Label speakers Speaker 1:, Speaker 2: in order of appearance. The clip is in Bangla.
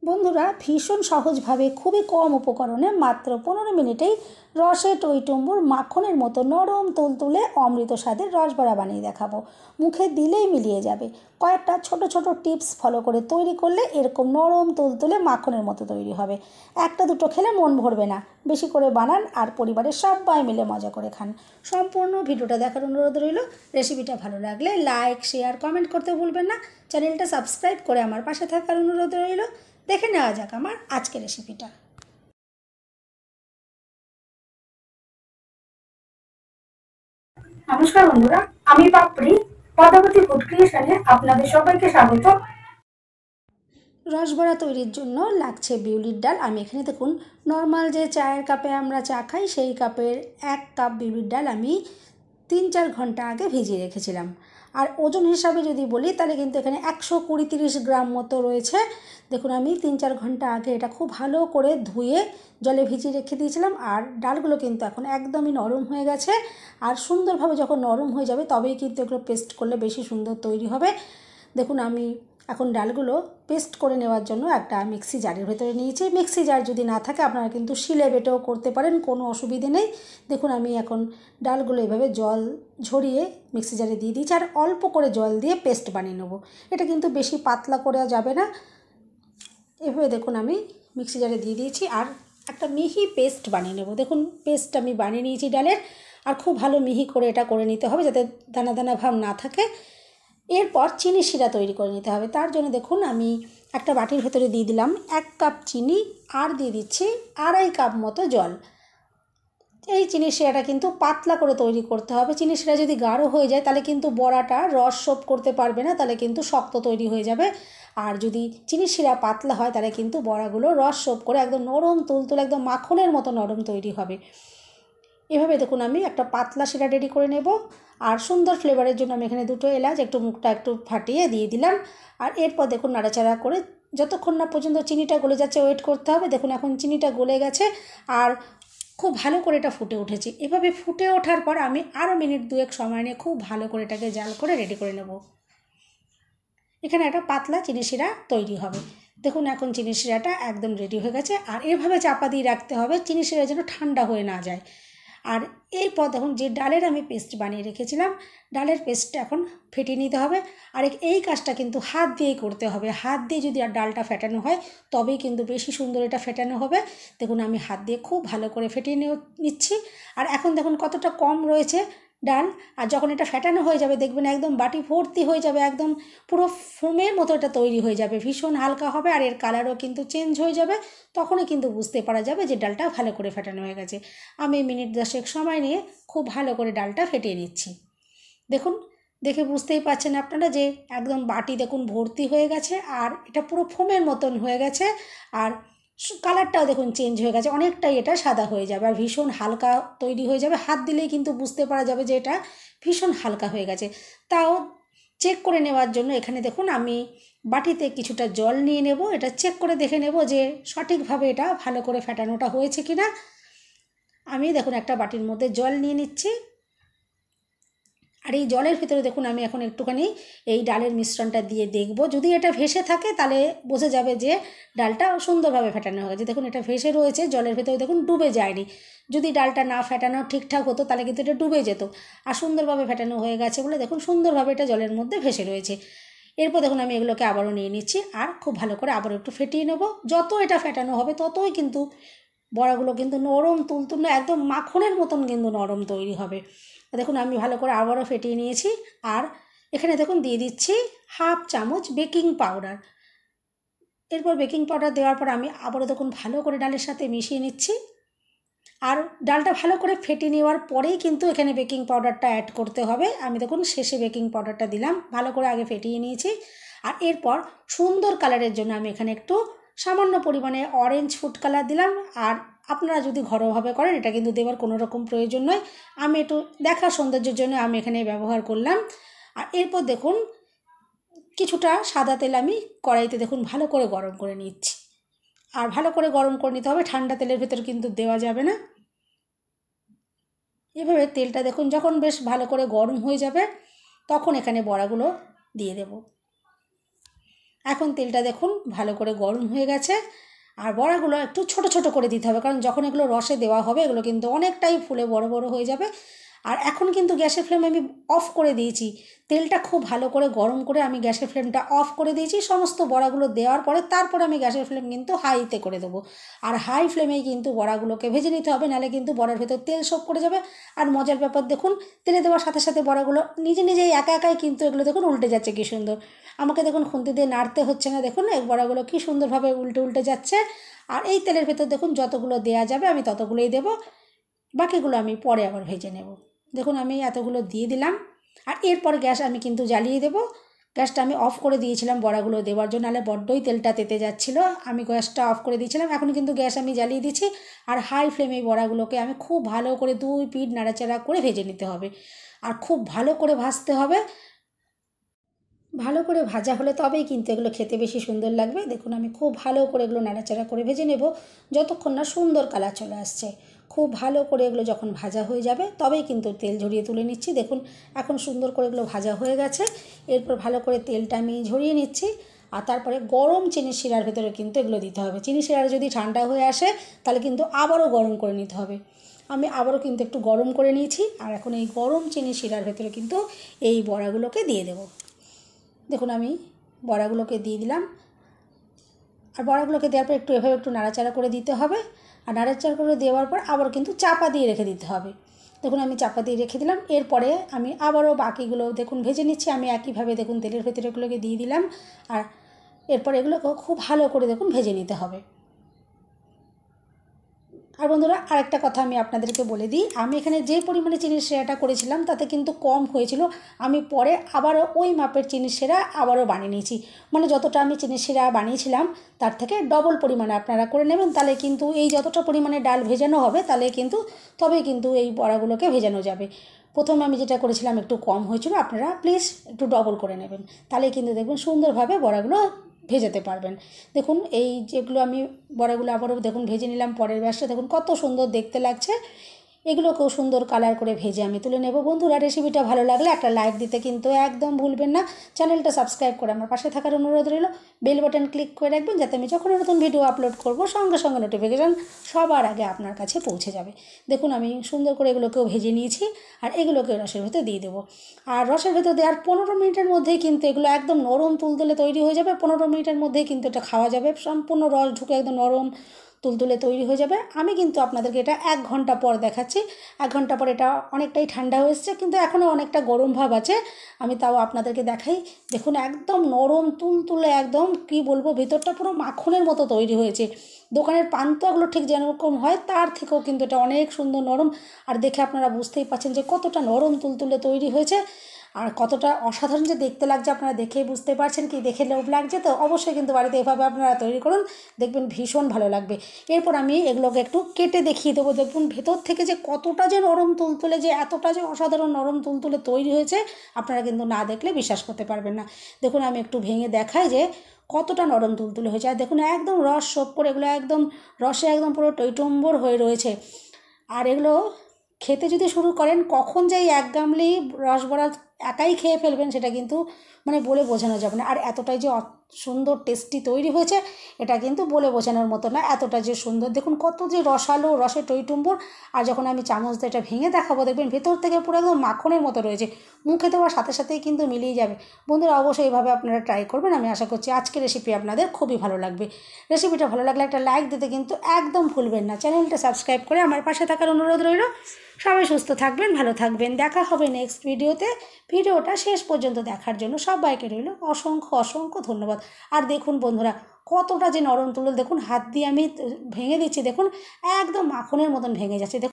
Speaker 1: বন্ধুরা ভীষণ সহজভাবে খুবই কম উপকরণে মাত্র 15 মিনিটেই রসে টইটুম্বুর মাখনের মতো নরম তুলতুলে অমৃত স্বাদের রসবড়া বানিয়ে দেখাবো। মুখে দিলেই মিলিয়ে যাবে। কয়েকটা ছোট ছোট টিপস ফলো করে তৈরি করলে এরকম নরম তুলতুলে মাখনের মতো তৈরি হবে। একটা দুটো খেলে মন ভরবে না। বেশি করে বানান আর পরিবারের সবাই মিলে মজা করে খান। সম্পূর্ণ ভিডিওটা দেখার অনুরোধ রইল। রেসিপিটা ভালো লাগলে লাইক শেয়ার কমেন্ট করতে ভুলবেন না। চ্যানেলটা সাবস্ক্রাইব করে আমার পাশে থাকার অনুরোধ রইল। দেখে নেওয়া যাক আমার আজকের রেসিপিটা।
Speaker 2: নমস্কার বন্ধুরা, আমি পাপড়ি পদ্মাবতী ফুড ক্রিয়েশনে আপনাদের সবাইকে স্বাগত।
Speaker 1: রসবড়া তৈরির জন্য লাগছে বিউলির ডাল। আমি এখানে দেখুন নর্মাল যে চায়ের কাপে আমরা চা খাই সেই কাপের 1 কাপ বিউলির ডাল আমি 3-4 ঘন্টা আগে ভিজিয়ে রেখেছিলাম। আর ওজন হিসাবে যদি বলি তাহলে কিন্তু এখানে 120-30 গ্রাম মতো রয়েছে। দেখুন আমি 3-4 ঘন্টা আগে এটা খুব ভালো করে ধুয়ে জলে ভিজিয়ে রেখে দিয়েছিলাম। আর ডালগুলো কিন্তু এখন একদমই নরম হয়ে গেছে। আর সুন্দরভাবে যখন নরম হয়ে যাবে তবেই কিন্তু এগুলো পেস্ট করলে বেশি সুন্দর তৈরি হবে। দেখুন আমি এখন ডালগুলো পেস্ট করে নেওয়ার জন্য একটা মিক্সি জারের ভেতরে নিয়েছি। মিক্সি জার যদি না থাকে আপনারা কিন্তু শিলে বেটেও করতে পারেন, কোনো অসুবিধে নেই। দেখুন আমি এখন ডালগুলো এভাবে জল ঝরিয়ে মিক্সি জারে দিয়ে দিয়েছি আর অল্প করে জল দিয়ে পেস্ট বানিয়ে নেবো। এটা কিন্তু বেশি পাতলা করা যাবে না। এভাবে দেখুন আমি মিক্সি জারে দিয়ে দিয়েছি আর একটা মিহি পেস্ট বানিয়ে নেব। দেখুন পেস্ট আমি বানিয়ে নিয়েছি ডালের। আর খুব ভালো মিহি করে এটা করে নিতে হবে যাতে দানা দানা ভাব না থাকে। এরপর চিনি শিরা তৈরি করে নিতে হবে। তার জন্য দেখুন আমি একটা বাটির ভেতরে দিয়ে দিলাম 1 কাপ চিনি আর দিয়ে দিচ্ছি 2.5 কাপ মতো জল। এই চিনি শিরাটা কিন্তু পাতলা করে তৈরি করতে হবে। চিনি শিরা যদি গাঢ় হয়ে যায় তাহলে কিন্তু বড়াটা রস শোপ করতে পারবে না, তাহলে কিন্তু শক্ত তৈরি হয়ে যাবে। আর যদি চিনি শিরা পাতলা হয় তাহলে কিন্তু বড়াগুলো রস শোপ করে একদম নরম তুলতুলে একদম মাখনের মতো নরম তৈরি হবে। এভাবে দেখুন আমি একটা পাতলা শিরা রেডি করে নেব। আর সুন্দর ফ্লেভারের জন্য আমি এখানে 2টো এলাচ একটু মুখটা একটু ফাটিয়ে দিয়ে দিলাম। আর এরপর দেখুন নাড়াচাড়া করে যতক্ষণ না পর্যন্ত চিনিটা গলে যাচ্ছে ওয়েট করতে হবে। দেখুন এখন চিনিটা গলে গেছে আর খুব ভালো করে এটা ফুটে উঠেছে। এভাবে ফুটে ওঠার পর আমি আরও মিনিট 2-1 সময় নিয়ে খুব ভালো করে এটাকে জাল করে রেডি করে নেব। এখানে একটা পাতলা চিনি শিরা তৈরি হবে। দেখুন এখন চিনি শিরাটা একদম রেডি হয়ে গেছে। আর এভাবে চাপা দিয়ে রাখতে হবে চিনি শিরা যেন ঠান্ডা হয়ে না যায়। আর এরপর দেখুন যে ডালের আমি পেস্ট বানিয়ে রেখেছিলাম, ডালের পেস্টটা এখন ফেটিয়ে নিতে হবে। আর এই কাজটা কিন্তু হাত দিয়েই করতে হবে। হাত দিয়ে যদি আর ডালটা ফেটানো হয় তবেই কিন্তু বেশি সুন্দর এটা ফেটানো হবে। দেখুন আমি হাত দিয়ে খুব ভালো করে ফেটিয়ে নিচ্ছি। আর এখন দেখুন কতটা কম রয়েছে ডাল। আর যখন এটা ফেটানো হয়ে যাবে দেখবেন একদম বাটি ভর্তি হয়ে যাবে, একদম পুরো ফোমের মতো এটা তৈরি হয়ে যাবে, ভীষণ হালকা হবে আর এর কালারও কিন্তু চেঞ্জ হয়ে যাবে। তখনই কিন্তু বুঝতে পারা যাবে যে ডালটা ভালো করে ফেটানো হয়ে গেছে। আমি মিনিট 10 সময় নিয়ে খুব ভালো করে ডালটা ফেটিয়ে নিচ্ছি। দেখুন দেখে বুঝতেই পারছেন আপনারা যে একদম বাটি দেখুন ভর্তি হয়ে গেছে আর এটা পুরো ফোমের মতন হয়ে গেছে। আর কালারটাও দেখুন চেঞ্জ হয়ে গেছে, অনেকটাই এটা সাদা হয়ে যাবে আর ভীষণ হালকা তৈরি হয়ে যাবে। হাত দিলেই কিন্তু বুঝতে পারা যাবে যে এটা ভীষণ হালকা হয়ে গেছে। তাও চেক করে নেওয়ার জন্য এখানে দেখুন আমি বাটিতে কিছুটা জল নিয়ে নেব। এটা চেক করে দেখে নেব যে সঠিকভাবে এটা ভালো করে ফেটানোটা হয়েছে কি না। আমি দেখুন একটা বাটির মধ্যে জল নিয়ে নিচ্ছি। আর এই জলের ভিতরে দেখুন আমি এখন একটুখানি এই ডালের মিশ্রণটা দিয়ে দেখব। যদি এটা ভেসে থাকে তাহলে বোঝা যাবে যে ডালটা সুন্দরভাবে ফেটানো হয়ে গেছে। দেখুন এটা ভেসে রয়েছে জলের ভেতরে, দেখুন ডুবে যায়নি। যদি ডালটা না ফেটানো ঠিকঠাক হতো তাহলে কিন্তু এটা ডুবে যেত। আর সুন্দরভাবে ফেটানো হয়ে গেছে বলে দেখুন সুন্দরভাবে এটা জলের মধ্যে ভেসে রয়েছে। এরপর দেখুন আমি এগুলোকে আবারও নিয়ে নিচ্ছি আর খুব ভালো করে আবারও একটু ফেটিয়ে নেব। যত এটা ফেটানো হবে ততই কিন্তু বড়াগুলো কিন্তু নরম তুলতুলে একদম মাখনের মতন কিন্তু নরম তৈরি হবে। দেখুন আমি ভালো করে আবারও ফেটিয়ে নিয়েছি। আর এখানে দেখুন দিয়ে দিচ্ছি 1/2 চামচ বেকিং পাউডার। এরপর বেকিং পাউডার দেওয়ার পর আমি আবারও দেখুন ভালো করে ডালের সাথে মিশিয়ে নিচ্ছি। আর ডালটা ভালো করে ফেটিয়ে নেওয়ার পরেই কিন্তু এখানে বেকিং পাউডারটা অ্যাড করতে হবে। আমি দেখুন শেষে বেকিং পাউডারটা দিলাম, ভালো করে আগে ফেটিয়ে নিয়েছি। আর এরপর সুন্দর কালারের জন্য আমি এখানে একটু সামান্য পরিমাণে অরেঞ্জ ফুড কালার দিলাম। আর আপনারা যদি ঘরোয়াভাবে করেন এটা কিন্তু দেওয়ার কোনো রকম প্রয়োজন নয়, আমি একটু দেখার সৌন্দর্যের জন্য আমি এখানে ব্যবহার করলাম। আর এরপর দেখুন কিছুটা সাদা তেল আমি কড়াইতে দেখুন ভালো করে গরম করে নিচ্ছি। আর ভালো করে গরম করে নিতে হবে, ঠান্ডা তেলের ভেতর কিন্তু দেওয়া যাবে না। এভাবে তেলটা দেখুন যখন বেশ ভালো করে গরম হয়ে যাবে তখন এখানে বড়াগুলো দিয়ে দেব। এখন তেলটা দেখুন ভালো করে গরম হয়ে গেছে। আর বড়াগুলো একটু ছোট ছোট করে দিতে হবে, কারণ যখন এগুলো রসে দেওয়া হবে এগুলো কিন্তু অনেকটাই ফুলে বড় বড় হয়ে যাবে। আর এখন কিন্তু গ্যাসের ফ্লেম আমি অফ করে দিয়েছি। তেলটা খুব ভালো করে গরম করে আমি গ্যাসের ফ্লেমটা অফ করে দিয়েছি। সমস্ত বড়াগুলো দেওয়ার পরে তারপরে আমি গ্যাসের ফ্লেম কিন্তু হাইতে করে দেবো। আর হাই ফ্লেমেই কিন্তু বড়াগুলোকে ভেজে নিতে হবে, নাহলে কিন্তু বড়ার ভেতর তেল সোপ করে যাবে। আর মজার ব্যাপার দেখুন, তেলে দেওয়ার সাথে সাথে বড়াগুলো নিজে নিজেই একা একাই কিন্তু এগুলো দেখুন উল্টে যাচ্ছে কী সুন্দর। আমাকে দেখুন খুন্তি দিয়ে নাড়তে হচ্ছে না, দেখুন এই বড়াগুলো কী সুন্দরভাবে উল্টে উল্টে যাচ্ছে। আর এই তেলের ভেতর দেখুন যতগুলো দেয়া যাবে আমি ততগুলোই দেবো, বাকিগুলো আমি পরে আবার ভেজে নেব। দেখুন আমি এতগুলো দিয়ে দিলাম। আর এরপর গ্যাস আমি কিন্তু জ্বালিয়ে দেবো। গ্যাসটা আমি অফ করে দিয়েছিলাম বড়াগুলো দেওয়ার জন্য, নাহলে বড্ডই তেলটা তেতে যাচ্ছিলো। আমি গ্যাসটা অফ করে দিয়েছিলাম, এখন কিন্তু গ্যাস আমি জ্বালিয়ে দিচ্ছি। আর হাই ফ্লেমে এই বড়াগুলোকে আমি খুব ভালো করে 2 পিঠ নাড়াচাড়া করে ভেজে নিতে হবে। আর খুব ভালো করে ভাজতে হবে। ভালো করে ভাজা হলে তবেই কিন্তু এগুলো খেতে বেশি সুন্দর লাগবে। দেখুন আমি খুব ভালো করে এগুলো নাড়াচাড়া করে ভেজে নেব যতক্ষণ না সুন্দর কালার চলে আসছে। খুব ভালো করে এগুলো যখন ভাজা হয়ে যাবে তবেই কিন্তু তেল ঝরিয়ে তুলে নিচ্ছি। দেখুন এখন সুন্দর করে এগুলো ভাজা হয়ে গেছে। এরপর ভালো করে তেলটা আমি ঝরিয়ে নিচ্ছি। আর তারপরে গরম চিনির শিরার ভেতরে কিন্তু এগুলো দিতে হবে। চিনি শিরা যদি ঠান্ডা হয়ে আসে তাহলে কিন্তু আবারও গরম করে নিতে হবে। আমি আবারও কিন্তু একটু গরম করে নিয়েছি। আর এখন এই গরম চিনি শিরার ভেতরে কিন্তু এই বড়াগুলোকে দিয়ে দেবো। দেখুন আমি বড়াগুলোকে দিয়ে দিলাম। আর বড়াগুলোকে দেওয়ার পর একটু এভাবে একটু নাড়াচাড়া করে দিতে হবে। আর নাড়াচাড়া করে দেওয়ার পর আবার কিন্তু চাপা দিয়ে রেখে দিতে হবে। দেখুন আমি চাপা দিয়ে রেখে দিলাম। এরপরে আমি আবারও বাকিগুলো দেখুন ভেজে নিচ্ছি। আমি একইভাবে দেখুন তেলের ভেতরে এগুলোকে দিয়ে দিলাম। আর এরপর এগুলোকেও খুব ভালো করে দেখুন ভেজে নিতে হবে। আর বন্ধুরা আরেকটা কথা আমি আপনাদেরকে বলে দিই, আমি এখানে যে পরিমাণে চিনির শিরাটা করেছিলাম তাতে কিন্তু কম হয়েছিল। আমি পরে আবারও ওই মাপের চিনির শিরা আবারও বানিয়ে নিয়েছি। মানে যতটা আমি চিনির শিরা বানিয়েছিলাম তার থেকে ডবল পরিমাণে আপনারা করে নেবেন। তাহলে কিন্তু এই যতটা পরিমাণে ডাল ভেজানো হবে তাহলে কিন্তু তবেই কিন্তু এই বড়াগুলোকে ভেজানো যাবে। প্রথমে আমি যেটা করেছিলাম একটু কম হয়েছিল, আপনারা প্লিজ একটু ডবল করে নেবেন, তাহলে কিন্তু দেখবেন সুন্দরভাবে বড়াগুলো ভেজাতে পারবেন। দেখুন এই যেগুলো আমি বড়াগুলো আবারও দেখুন ভেজে নিলাম। পরের ব্যাচটা দেখুন কত সুন্দর দেখতে লাগছে। এগুলোকেও সুন্দর কালার করে ভেজে আমি তুলে নেব। বন্ধুরা রেসিপিটা ভালো লাগলে একটা লাইক দিতে কিন্তু একদম ভুলবেন না। চ্যানেলটা সাবস্ক্রাইব করে আমার পাশে থাকার অনুরোধ রইল। বেল বাটন ক্লিক করে রাখবেন যাতে আমি যখন নতুন ভিডিও আপলোড করব সঙ্গে সঙ্গে নোটিফিকেশান সবার আগে আপনার কাছে পৌঁছে যাবে। দেখুন আমি সুন্দর করে এগুলোকেও ভেজে নিয়েছি। আর এগুলোকে রসের ভেতর দিয়ে দেবো। আর রসের ভেতর দেওয়ার 15 মিনিটের মধ্যেই কিন্তু এগুলো একদম নরম তুলতুলে তৈরি হয়ে যাবে। 15 মিনিটের মধ্যেই কিন্তু এটা খাওয়া যাবে। সম্পূর্ণ রস ঢুকে একদম নরম তুলতুলে তৈরি হয়ে যাবে। আমি কিন্তু আপনাদেরকে এটা 1 ঘন্টা পর দেখাচ্ছি। 1 ঘন্টা পর এটা অনেকটাই ঠান্ডা হয়ে এসছে, কিন্তু এখনও অনেকটা গরম ভাব আছে। আমি তাও আপনাদেরকে দেখাই। দেখুন একদম নরম তুলতুলে একদম কি বলবো, ভেতরটা পুরো মাখনের মতো তৈরি হয়েছে। দোকানের পান্তুয়াগুলো ঠিক যেরকম হয় তার থেকেও কিন্তু এটা অনেক সুন্দর নরম। আর দেখে আপনারা বুঝতেই পারছেন যে কতটা নরম তুলতুলে তৈরি হয়েছে। আর কতটা অসাধারণ যে দেখতে লাগছে আপনারা দেখেই বুঝতে পারছেন। কি দেখে লোভ লাগছে? তো অবশ্যই কিন্তু বাড়িতে এভাবে আপনারা তৈরি করুন, দেখবেন ভীষণ ভালো লাগবে। এরপর আমি এগুলোকে একটু কেটে দেখিয়ে দেবো। দেখুন ভেতর থেকে যে কতটা যে নরম তুলতুলে, যে এতটা যে অসাধারণ নরম তুলতুলে তৈরি হয়েছে আপনারা কিন্তু না দেখলে বিশ্বাস করতে পারবেন না। দেখুন আমি একটু ভেঙে দেখাই যে কতটা নরম তুলতুলে হয়েছে। আর দেখুন একদম রস সোপ করে এগুলো একদম রসে একদম পুরো টইটম্বর হয়ে রয়েছে। আর এগুলো খেতে যদি শুরু করেন কখন যে এই 1 গামলি রসবড়া একাই খেয়ে ফেলবেন সেটা কিন্তু মানে বলে বোঝানো যাবে না। আর এতটাই যে সুন্দর টেস্টি তৈরি হয়েছে এটা কিন্তু বলে বোঝানোর মতো না, এতটা যে সুন্দর। দেখুন কত যে রসালো, রসে টইটুম্বর। আর যখন আমি চামচ দিয়ে এটা ভেঙে দেখাবো দেখবেন ভেতর থেকে পুরো একদম মাখনের মতো রয়েছে। মুখে দেওয়ার সাথে সাথেই কিন্তু মিলিয়ে যাবে। বন্ধুরা অবশ্যই এইভাবে আপনারা ট্রাই করবেন। আমি আশা করছি আজকের রেসিপি আপনাদের খুবই ভালো লাগবে। রেসিপিটা ভালো লাগলে একটা লাইক দিতে কিন্তু একদম ভুলবেন না। চ্যানেলটা সাবস্ক্রাইব করে আমার পাশে থাকার অনুরোধ রইল। সবাই সুস্থ থাকবেন, ভালো থাকবেন। দেখা হবে নেক্সট ভিডিওতে। ভিডিওটা শেষ পর্যন্ত দেখার জন্য সবাইকে রইল অসংখ্য অসংখ্য ধন্যবাদ। আর দেখুন বন্ধুরা কতটা যে নরম তুলো, দেখুন হাত দিয়ে আমি ভেঙে দিচ্ছি, দেখুন একদম মাখনের মতন ভেঙে যাচ্ছে। দেখুন